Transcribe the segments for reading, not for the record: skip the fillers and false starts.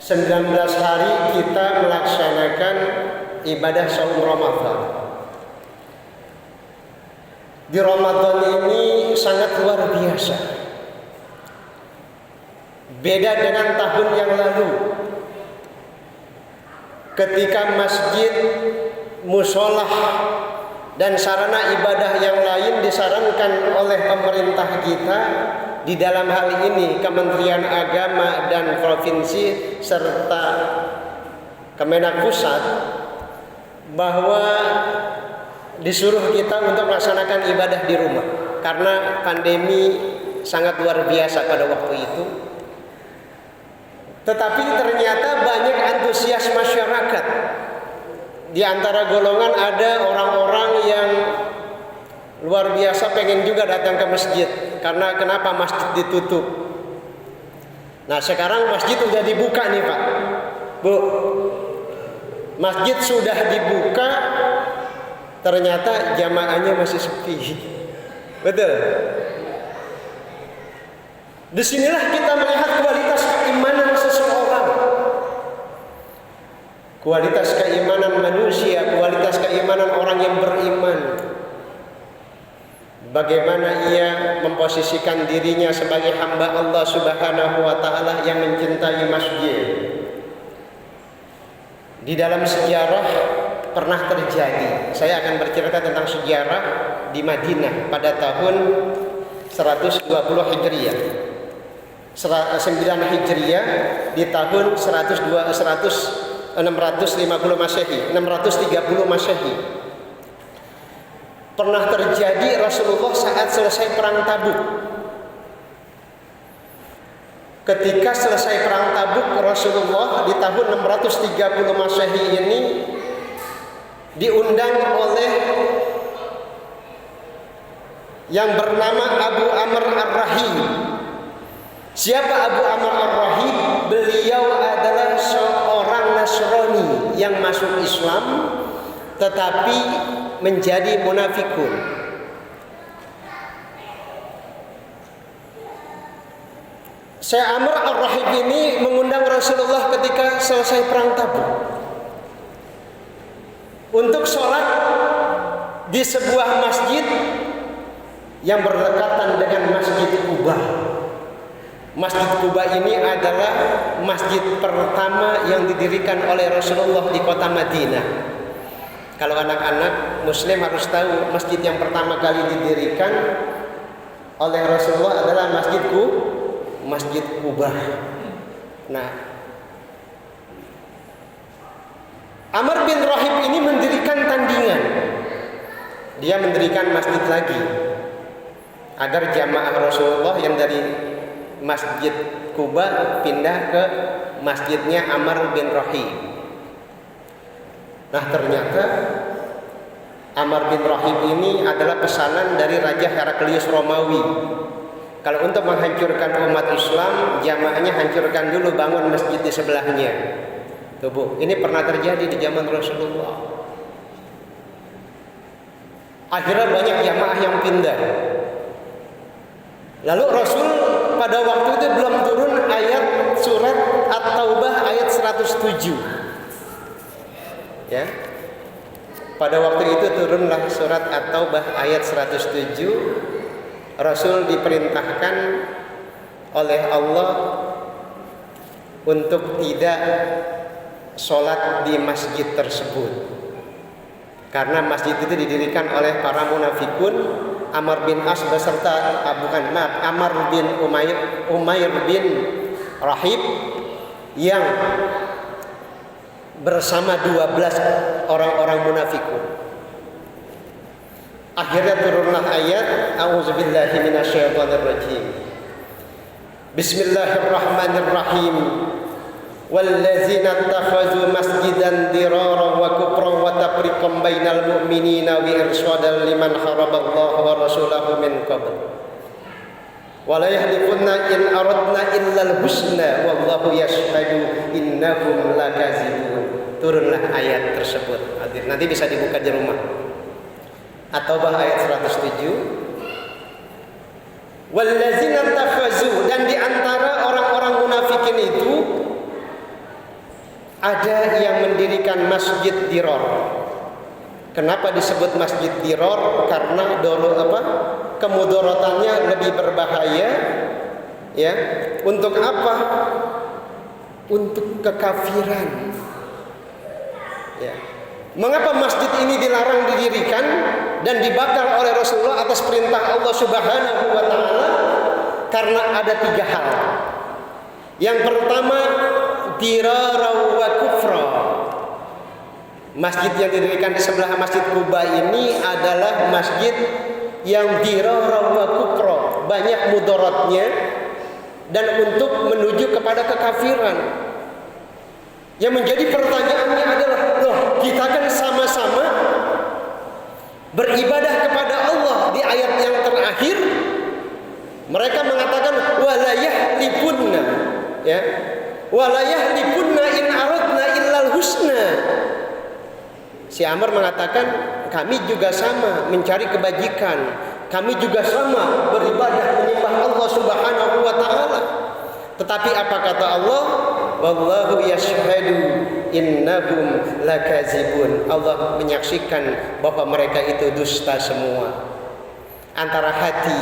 19 hari kita melaksanakan ibadah saum Ramadan. Di Ramadan ini sangat luar biasa. Beda dengan tahun yang lalu. Ketika masjid, musolah, dan sarana ibadah yang lain disarankan oleh pemerintah kita, di dalam hal ini Kementerian Agama dan Provinsi serta Kemenak Pusat, bahwa disuruh kita untuk melaksanakan ibadah di rumah karena pandemi sangat luar biasa pada waktu itu. Tetapi ternyata banyak antusias masyarakat. Di antara golongan ada orang-orang yang luar biasa pengen juga datang ke masjid. Karena kenapa masjid ditutup? Nah, sekarang masjid sudah dibuka nih Pak, Bu. Masjid sudah dibuka, ternyata jamaahnya masih sepi. Betul. Disinilah kita melihat kualitas keimanan seseorang, kualitas keimanan manusia, kualitas keimanan orang yang beriman. Bagaimana ia memposisikan dirinya sebagai hamba Allah Subhanahu wa Ta'ala yang mencintai masjid. Di dalam sejarah pernah terjadi, saya akan bercerita tentang sejarah di Madinah pada tahun 120 Hijriah, 9 Hijriah di tahun 650 Masehi, 630 Masehi. Pernah terjadi Rasulullah saat selesai perang Tabuk. Ketika selesai perang Tabuk, Rasulullah di tahun 630 Masehi ini diundang oleh yang bernama Abu Amr Ar-Rahib. Siapa Abu Amr Ar-Rahib? Beliau adalah seorang Nasrani yang masuk Islam tetapi menjadi munafikun. Syekh Amr Ar-Rahib ini mengundang Rasulullah ketika selesai perang Tabuk untuk sholat di sebuah masjid yang berdekatan dengan Masjid Quba. Masjid Quba ini adalah masjid pertama yang didirikan oleh Rasulullah di kota Madinah. Kalau anak-anak Muslim harus tahu, masjid yang pertama kali didirikan oleh Rasulullah adalah Masjid Quba. Nah, Amr bin Rahib ini mendirikan tandingan. Dia mendirikan masjid lagi agar jamaah Rasulullah yang dari Masjid Quba pindah ke masjidnya Amr bin Rahib. Nah, ternyata Amr bin Rahib ini adalah pesanan dari Raja Heraklius Romawi. Kalau untuk menghancurkan umat Islam, jamaahnya hancurkan dulu, bangun masjid di sebelahnya. Tuh Bu, ini pernah terjadi di zaman Rasulullah. Akhirnya banyak jamaah yang pindah. Lalu Rasul pada waktu itu belum turun ayat surat At-Taubah ayat 107. Ya. Pada waktu itu turunlah surat At-Taubah ayat 107. Rasul diperintahkan oleh Allah untuk tidak sholat di masjid tersebut karena masjid itu didirikan oleh para munafikun. Amr bin As beserta Amr bin Umair bin Rahib yang bersama 12 orang-orang munafikun. Akhirnya turunlah ayat A'udzubillahi minasyaitonirrajim. Bismillahirrahmanirrahim. Wallazina ittakhadhu masjidan dirara wa kufran wa tafriqan bainal mu'minina wa irsadan liman haraballahu wa rasulahu min qabl. Wa la yahlifunna in aradna illal husna wallahu yashhadu innahum lakazibun. Turunlah ayat tersebut. Nanti bisa dibuka di rumah. At-Taubah ayat 107. Wallazina ittakhadhu, dan di antara orang-orang munafikin itu ada yang mendirikan masjid diror. Kenapa disebut masjid diror? Karena kemudorotannya lebih berbahaya. Ya, untuk apa? Untuk kekafiran. Ya. Mengapa masjid ini dilarang didirikan dan dibakar oleh Rasulullah atas perintah Allah Subhanahu wa taala? Karena ada 3 hal. Yang pertama, dirara wa kufra. Masjid yang didirikan di sebelah Masjid Kuba ini adalah masjid yang dirara wa kufra, banyak mudaratnya dan untuk menuju kepada kekafiran. Yang menjadi pertanyaannya adalah, loh, kita kan sama-sama beribadah kepada Allah. Di ayat yang terakhir mereka mengatakan wala yahlifunna, ya, wala yahlifunna in aradna illal husna. Si Amr mengatakan, kami juga sama mencari kebajikan, kami juga sama beribadah menyembah Allah Subhanahu wa taala. Tetapi apa kata Allah? Wallahu yashhadu innahum lakazibun. Allah menyaksikan bahwa mereka itu dusta semua. Antara hati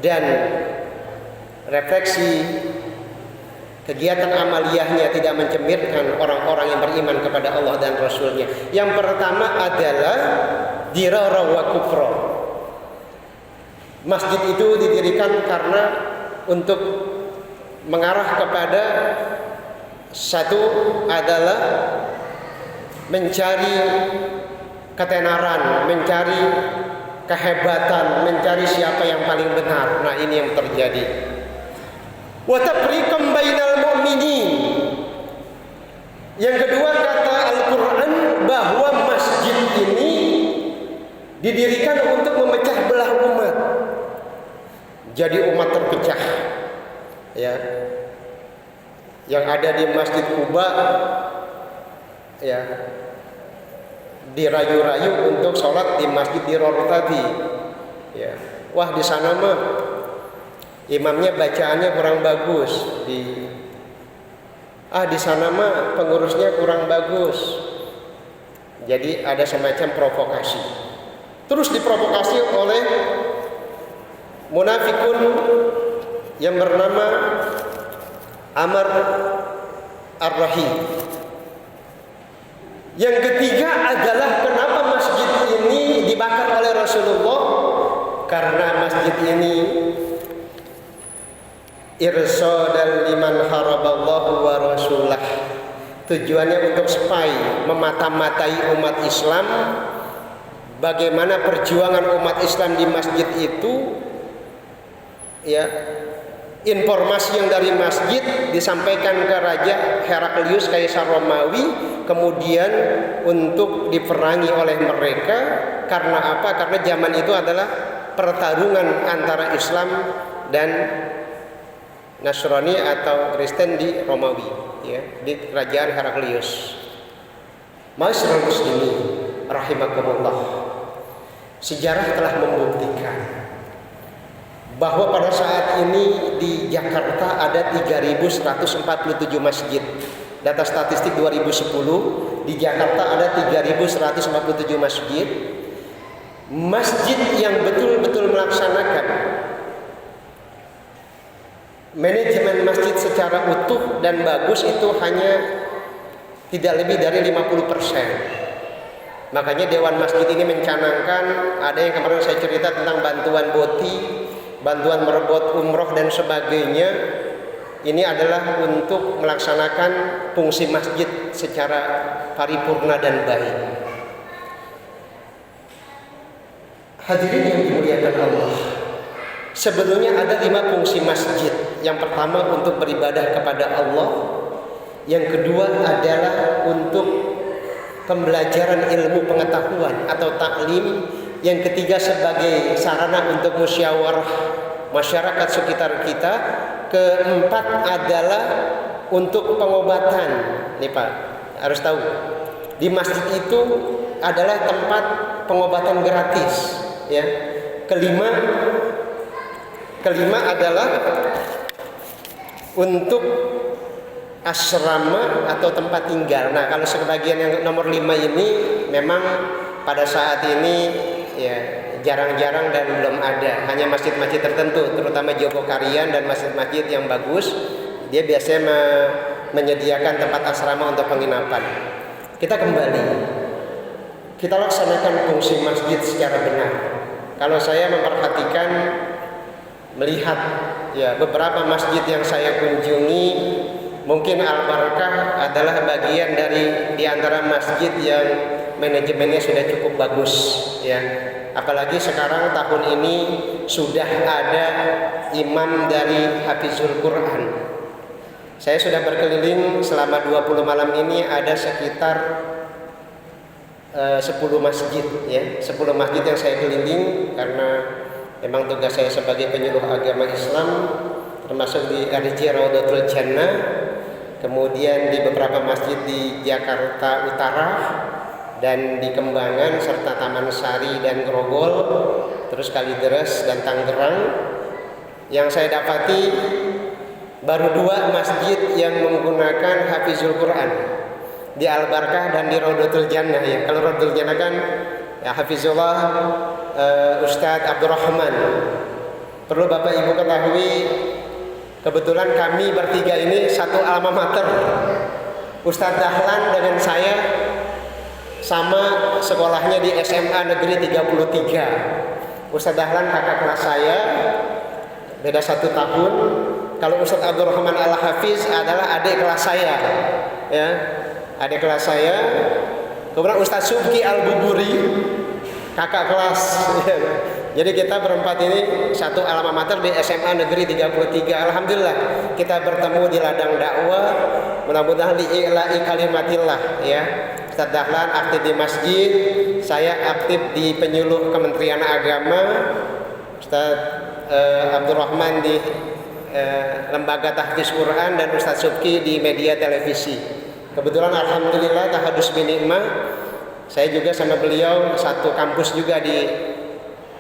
dan refleksi kegiatan amaliyahnya tidak mencemirkan orang-orang yang beriman kepada Allah dan Rasulnya. Yang pertama adalah dirara wa kufra. Masjid itu didirikan karena untuk mengarah kepada satu adalah mencari ketenaran, mencari kehebatan, mencari siapa yang paling benar. Nah, ini yang terjadi. Wa tafriqan bainal mu'minin. Yang kedua, kata Al-Qur'an bahwa masjid ini didirikan untuk memecah belah umat. Jadi umat terpecah. Ya. Yang ada di Masjid Kuba, ya, dirayu-rayu untuk sholat di Masjid Diror tadi. Ya. Wah, di sana mah imamnya bacaannya kurang bagus. Di sana mah pengurusnya kurang bagus. Jadi ada semacam provokasi. Terus diprovokasi oleh munafikun yang bernama Amr Ar-Rahim. Yang ketiga adalah kenapa masjid ini dibakar oleh Rasulullah? Karena masjid ini irsadan liman haraballahu wa rasulah. Tujuannya untuk spy, memata-matai umat Islam. Bagaimana perjuangan umat Islam di masjid itu, ya, informasi yang dari masjid disampaikan ke Raja Heraklius Kaisar Romawi, kemudian untuk diperangi oleh mereka. Karena apa? Karena zaman itu adalah pertarungan antara Islam dan Nasrani atau Kristen di Romawi, ya, di kerajaan Heraklius. Ma'asyiral muslimin rahimakumullah. Sejarah telah membuktikan bahwa pada saat ini di Jakarta ada 3.147 masjid. Data statistik 2010, di Jakarta ada 3.147 masjid. Masjid yang betul-betul melaksanakan manajemen masjid secara utuh dan bagus itu hanya tidak lebih dari 50%. Makanya Dewan Masjid ini mencanangkan, ada yang kemarin saya cerita tentang bantuan boti, bantuan merebut umroh dan sebagainya. Ini adalah untuk melaksanakan fungsi masjid secara paripurna dan baik. Hadirin yang dimuliakan Allah, sebetulnya ada 5 fungsi masjid. Yang pertama untuk beribadah kepada Allah. Yang kedua adalah untuk pembelajaran ilmu pengetahuan atau taklim. Yang ketiga sebagai sarana untuk musyawarah masyarakat sekitar kita. Keempat adalah untuk pengobatan. Nih Pak, harus tahu, di masjid itu adalah tempat pengobatan gratis, ya. Kelima adalah untuk asrama atau tempat tinggal. Nah, kalau sebagian yang nomor 5 ini memang pada saat ini ya jarang-jarang dan belum ada. Hanya masjid-masjid tertentu, terutama Jogokarian dan masjid-masjid yang bagus, dia biasanya menyediakan tempat asrama untuk penginapan. Kita kembali, kita laksanakan fungsi masjid secara benar. Kalau saya memperhatikan, melihat ya beberapa masjid yang saya kunjungi, mungkin Al-Barakah adalah bagian dari diantara masjid yang manajemennya sudah cukup bagus ya. Apalagi sekarang tahun ini sudah ada imam dari Hafizul Quran. Saya sudah berkeliling selama 20 malam ini, ada sekitar 10 masjid ya, 10 masjid yang saya keliling karena memang tugas saya sebagai penyuluh agama Islam, termasuk di RJ Raudhatul Jannah, kemudian di beberapa masjid di Jakarta Utara dan di Kembangan serta Taman Sari dan Grogol, terus Kalideres dan Tangerang. Yang saya dapati baru 2 masjid yang menggunakan Hafizul Quran, di Al-Barakah dan di Raudhatul Jannah ya. Kalau Raudhatul Jannah kan ya Hafizullah Ustadz Abdurrahman. Perlu Bapak Ibu ketahui, kebetulan kami bertiga ini satu alma mater. Ustadz Dahlan dengan saya sama sekolahnya di SMA Negeri 33. Ustadz Dahlan kakak kelas saya, beda 1 tahun. Kalau Ustadz Abdurrahman Al-Hafiz adalah adik kelas saya ya, adik kelas saya. Kemudian Ustadz Subki Al-Buburi kakak kelas ya. Jadi kita berempat ini satu alma mater di SMA Negeri 33. Alhamdulillah kita bertemu di ladang dakwah, mudah-mudahan li'ila'i kalimatillah ya. Ustadz Dahlan aktif di masjid, saya aktif di penyuluh Kementerian Agama, Ustadz Abdurrahman di Lembaga Tahfiz Quran, dan Ustadz Subki di media televisi. Kebetulan alhamdulillah tahadus binikmah, saya juga sama beliau satu kampus juga di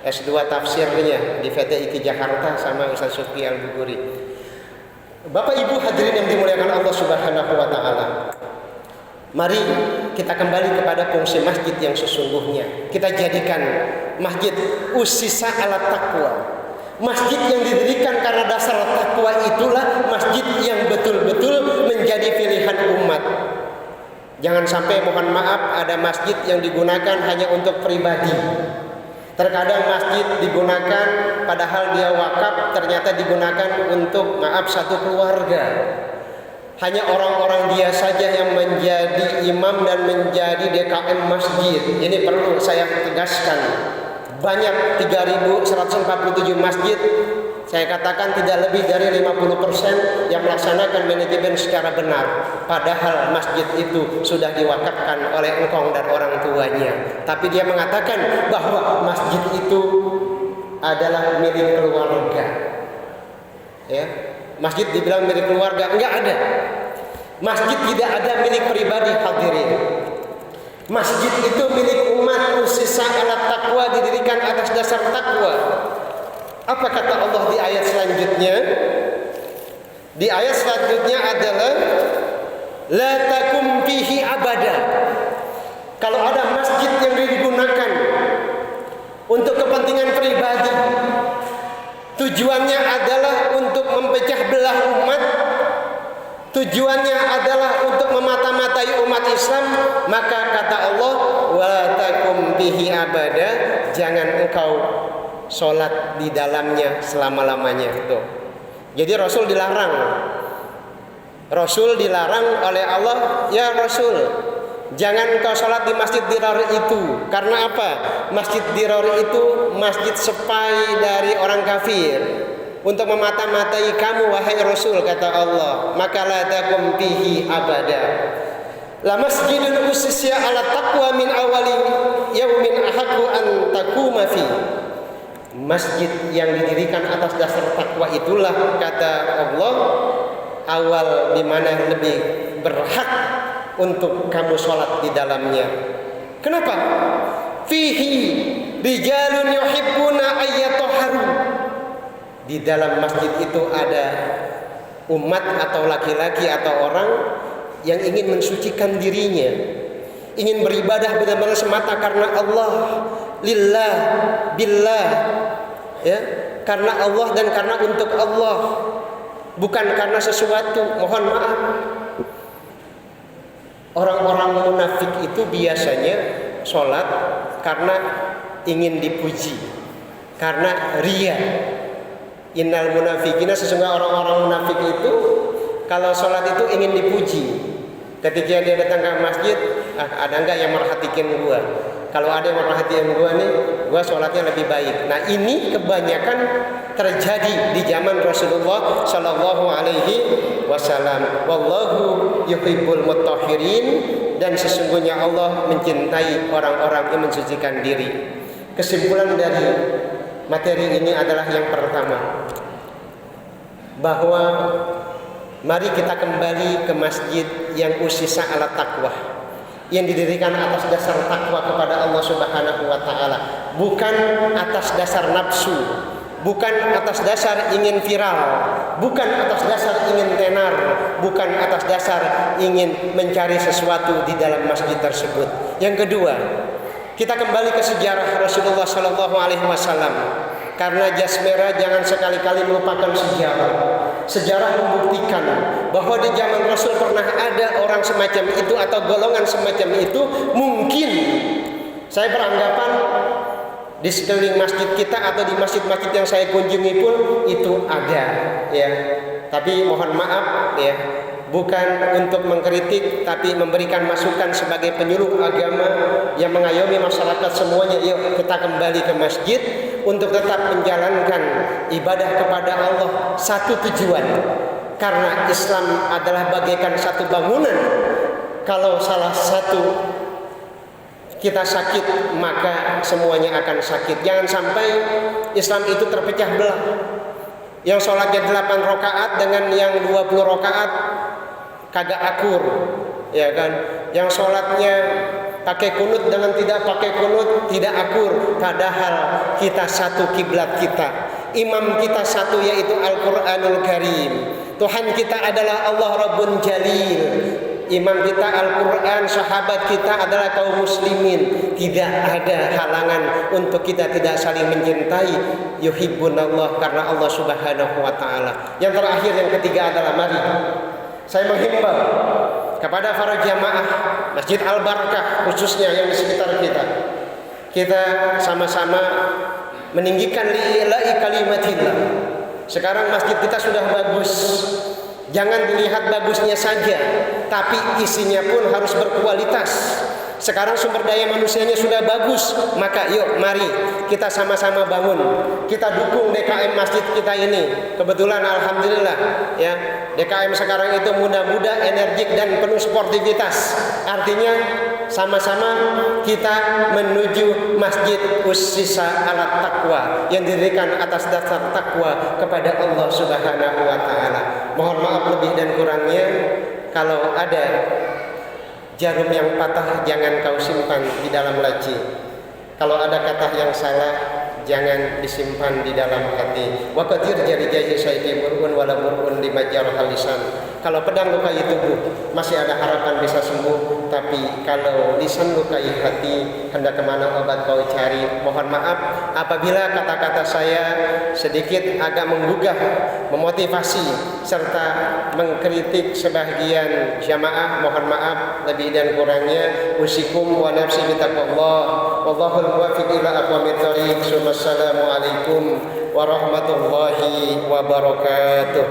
S2 tafsirnya di VTIK Jakarta sama Ustadz Subki Al-Buburi. Bapak Ibu hadirin yang dimuliakan Allah Subhanahu wa taala. Mari kita kembali kepada fungsi masjid yang sesungguhnya. Kita jadikan masjid usisa ala taqwa. Masjid yang didirikan karena dasar takwa itulah masjid yang betul-betul menjadi pilihan umat. Jangan sampai, mohon maaf, ada masjid yang digunakan hanya untuk pribadi. Terkadang masjid digunakan padahal dia wakaf, ternyata digunakan untuk satu keluarga. Hanya orang-orang dia saja yang menjadi imam dan menjadi DKM masjid. Ini perlu saya tegaskan. Banyak 3.147 masjid, saya katakan tidak lebih dari 50% yang melaksanakan manajemen secara benar. Padahal masjid itu sudah diwakafkan oleh engkong dan orang tuanya. Tapi dia mengatakan bahwa masjid itu adalah milik keluarga. Ya, masjid dibilang milik keluarga, enggak ada. Masjid tidak ada milik pribadi hadirin. Masjid itu milik umat, usisa ala taqwa, didirikan atas dasar takwa. Apa kata Allah di ayat selanjutnya? Di ayat selanjutnya adalah la takum fihi abada. Kalau ada masjid yang digunakan untuk kepentingan pribadi, tujuannya adalah untuk memecah belah umat, tujuannya adalah untuk memata-matai umat Islam, maka kata Allah wa takum bihi abada, jangan engkau sholat di dalamnya selama-lamanya. Tuh. Jadi Rasul dilarang. Rasul dilarang oleh Allah, ya Rasul, jangan engkau sholat di masjid dirar itu. Karena apa? Masjid dirar itu masjid sepai dari orang kafir. Untuk memata-matai kamu wahai Rasul, kata Allah, maka la takum bihi abada. La masjidun usisya ala taqwa min awali yaumin ahaqqu an takuma fi. Masjid yang didirikan atas dasar takwa itulah, kata Allah, awal di mana lebih berhak untuk kamu sholat di dalamnya. Kenapa? Fihi rijalun yuhibbuna ayyatahharu. Di dalam masjid itu ada umat atau laki-laki atau orang yang ingin mensucikan dirinya, ingin beribadah benar-benar semata karena Allah, lillah, billah, ya, karena Allah dan karena untuk Allah, bukan karena sesuatu. Mohon maaf, orang-orang munafik itu biasanya sholat karena ingin dipuji, karena ria. Innal munafikina, sesungguhnya orang-orang munafik itu kalau sholat itu ingin dipuji. Ketika dia datang ke masjid, ada enggak yang merhatikan gua? Kalau ada yang merhatikan gua nih, gua sholatnya lebih baik. Nah, ini kebanyakan terjadi di zaman Rasulullah Shallallahu Alaihi Wasallam. Wallahu yuhibbul mutahhirin, dan sesungguhnya Allah mencintai orang-orang yang mensucikan diri. Kesimpulan dari materi ini adalah yang pertama, bahwa mari kita kembali ke masjid yang usisa ala taqwa, yang didirikan atas dasar takwa kepada Allah Subhanahu wa taala, bukan atas dasar nafsu, bukan atas dasar ingin viral, bukan atas dasar ingin tenar, bukan atas dasar ingin mencari sesuatu di dalam masjid tersebut. Yang kedua, kita kembali ke sejarah Rasulullah Sallallahu Alaihi Wasallam, karena jas merah jangan sekali-kali melupakan sejarah. Sejarah membuktikan bahwa di zaman Rasul pernah ada orang semacam itu atau golongan semacam itu. Mungkin saya beranggapan di sekeliling masjid kita atau di masjid-masjid yang saya kunjungi pun itu ada, ya. Tapi mohon maaf, ya, bukan untuk mengkritik, tapi memberikan masukan sebagai penyuluh agama yang mengayomi masyarakat semuanya. Yuk kita kembali ke masjid untuk tetap menjalankan ibadah kepada Allah. Satu tujuan, karena Islam adalah bagaikan satu bangunan. Kalau salah satu kita sakit, maka semuanya akan sakit. Jangan sampai Islam itu terpecah belah. Yang sholatnya 8 rakaat dengan yang 20 rakaat kagak akur, ya kan? Yang sholatnya pakai kunut dengan tidak pakai kunut tidak akur. Padahal kita satu kiblat kita, imam kita satu, yaitu Al-Quranul Karim. Tuhan kita adalah Allah Rabbun Jalil. Imam kita Al-Quran, sahabat kita adalah kaum muslimin. Tidak ada halangan untuk kita tidak saling mencintai. Yuhibbunallah, karena Allah Subhanahu wa ta'ala. Yang terakhir, yang ketiga adalah mari saya menghimbau kepada para jamaah Masjid Al-Barakah khususnya yang di sekitar kita. Kita sama-sama meninggikan li'ila'i kalimatillah. Sekarang masjid kita sudah bagus. Jangan dilihat bagusnya saja, tapi isinya pun harus berkualitas. Sekarang sumber daya manusianya sudah bagus, maka yuk mari kita sama-sama bangun. Kita dukung DKM masjid kita ini. Kebetulan alhamdulillah, ya, DKM sekarang itu muda-muda, energik dan penuh sportivitas. Artinya sama-sama kita menuju masjid ussisa ala taqwa, yang didirikan atas dasar takwa kepada Allah Subhanahu wa taala. Mohon maaf lebih dan kurangnya. Kalau ada jarum yang patah, jangan kau simpan di dalam laci. Kalau ada kata yang salah, jangan disimpan di dalam hati. Wa qadir jari-jari sayyidi murun wala murun lima jarah lisan. Kalau pedang lukai tubuh, masih ada harapan bisa sembuh. Tapi kalau lisan lukai hati, hendak kemana obat kau cari. Mohon maaf apabila kata-kata saya sedikit agak menggugah, memotivasi, serta mengkritik sebagian jamaah. Mohon maaf lebih dan kurangnya. Usikum wa nafsi bitaqwallah. Wallahul muwaffiq ila aqwamit thoriq. Assalamualaikum warahmatullahi wabarakatuh.